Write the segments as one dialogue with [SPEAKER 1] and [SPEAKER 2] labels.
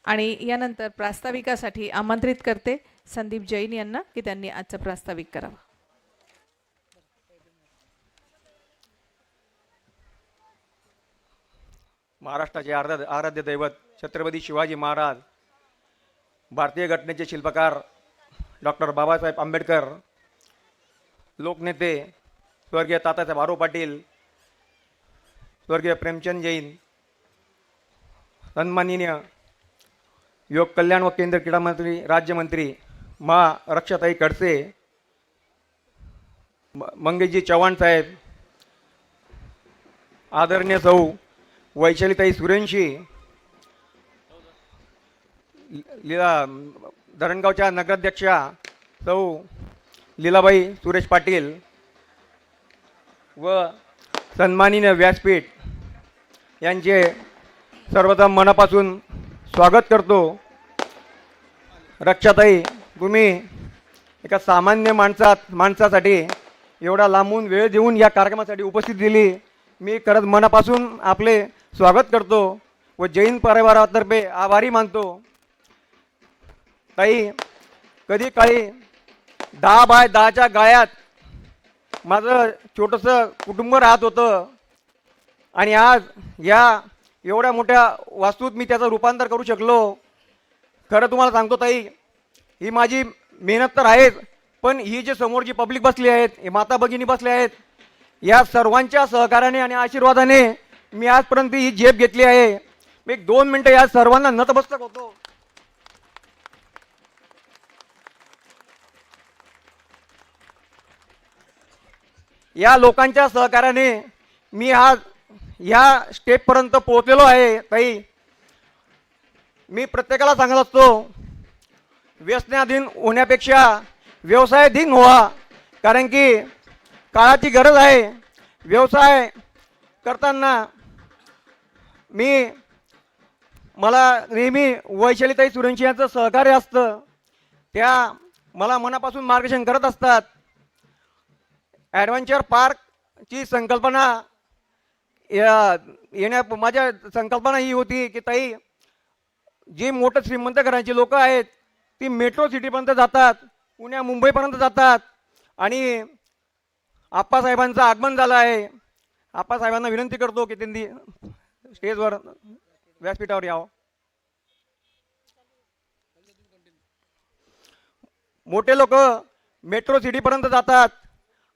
[SPEAKER 1] आणि यानंतर प्रास्ताविकासाठी आमंत्रित करते संदीप जैन यांना की त्यांनी आजचं प्रास्ताविक करावं.
[SPEAKER 2] महाराष्ट्राचे आराध्य दैवत छत्रपती शिवाजी महाराज, भारतीय घटनेचे शिल्पकार डॉक्टर बाबासाहेब आंबेडकर, लोकनेते स्वर्गीय तात्यासाहेब आरो पाटील, स्वर्गीय प्रेमचंद जैन, सन्माननीय युवक कल्याण व केंद्र क्रीडा मंत्री राज्यमंत्री मा रक्षाताई खडसे, मंगेशजी चव्हाण साहेब, आदरणीय सौ वैशालीताई सुरेंशी, धरणगावच्या नगराध्यक्षा सौ लीलाबाई सुरेश पाटील व सन्माननीय व्यासपीठ यांचे सर्वप्रथम मनापासून स्वागत करतो. रक्षाताई, तुम्ही एका सामान्य माणसासाठी एवढा लांबून वेळ देऊन या कार्यक्रमासाठी उपस्थित दिली, मी खरंच मनापासून आपले स्वागत करतो व जैन परिवारातर्फे आभारी मानतो. ताई, कधी काळी 10 बाय 10च्या गाळ्यात माझं छोटंसं कुटुंब राहत होतं आणि आज या एवढ्या मोठ्या वास्तूत मी त्याचं रूपांतर करू शकलो. खरं तुम्हाला सांगतो ताई, ही माझी मेहनत तर आहेच, पण ही जे समोर जी पब्लिक बसली आहेत, हे माता भगिनी बसले आहेत, या सर्वांच्या सहकार्याने आणि आशीर्वादाने मी आजपर्यंत ही झेप घेतली आहे. मी 2 मिनिटं या सर्वांना नतमस्तक होतो. या लोकांच्या सहकार्याने मी आज या स्टेपपर्यंत पोहोचलेलो आहे. ताई, मी प्रत्येकाला सांगत असतो, व्यसनाधीन होण्यापेक्षा व्यवसायाधीन व्हा, कारण की काळाची गरज आहे. व्यवसाय करताना मला नेहमी वैशालीताई सुरेंशी यांचं सहकार्य असतं. त्या मला मनापासून मार्गदर्शन करत असतात. ॲडव्हेंचर पार्कची संकल्पना माझ्या संकल्पना ही होती की ताई, जी मोठं श्रीमंत घरांची लोक आहेत ती मेट्रो सिटीपर्यंत जातात, पुण्या मुंबईपर्यंत जातात आणि आप्पासाहेबांचं आगमन झालं आहे. आप्पासाहेबांना विनंती करतो की त्यांनी स्टेजवर व्यासपीठावर यावं. मोठे लोक मेट्रो सिटीपर्यंत जातात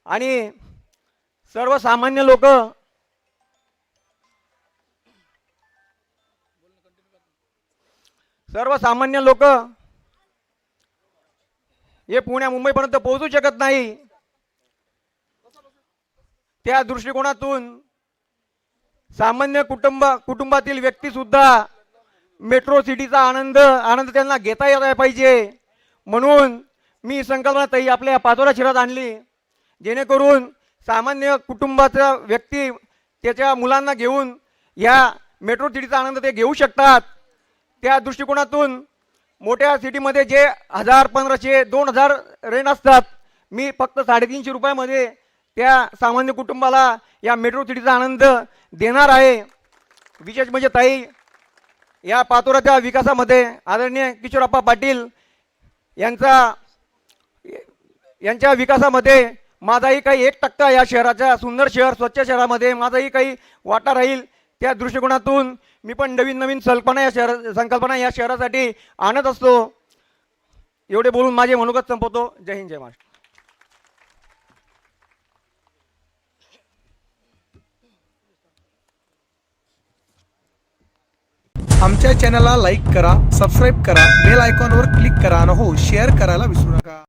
[SPEAKER 2] आणि सर्वसामान्य लोक हे पुण्या मुंबईपर्यंत पोहोचू शकत नाही. त्या दृष्टिकोनातून सामान्य कुटुंबातील व्यक्ती सुद्धा मेट्रो सिटीचा आनंद त्यांना घेता यायला पाहिजे, म्हणून मी संकल्पना ताई आपल्या पाचोरा शहरात आणली, जेणेकरून सामान्य कुटुंबाचा व्यक्ती त्याच्या मुलांना घेऊन या मेट्रो सिटीचा आनंद ते घेऊ शकतात. त्या दृष्टिकोनातून मोठ्या सिटीमध्ये जे 1000, 1500, 2000 रेंट असतात, मी फक्त 350 रुपयामध्ये त्या सामान्य कुटुंबाला या मेट्रो सिटीचा आनंद देणार आहे. विशेष म्हणजे ताई, या पाचोराच्या विकासामध्ये आदरणीय किशोरप्पा पाटील यांच्या विकासामध्ये माझाही काही 1% या शहराच्या सुंदर शहर, स्वच्छ शहरामध्ये माझाही काही वाटा राहील. त्या दृष्टिकोनातून मी पण नवीन संकल्पना या शहरासाठी आणत असतो. एवढे बोलून माझे मनोगत संपवतो. जय हिंद, जय महाराष्ट्र.
[SPEAKER 3] आमच्या चॅनलला लाईक करा, सबस्क्राईब करा, बेल आयकॉनवर क्लिक करा आणि हो शेअर करायला विसरू नका.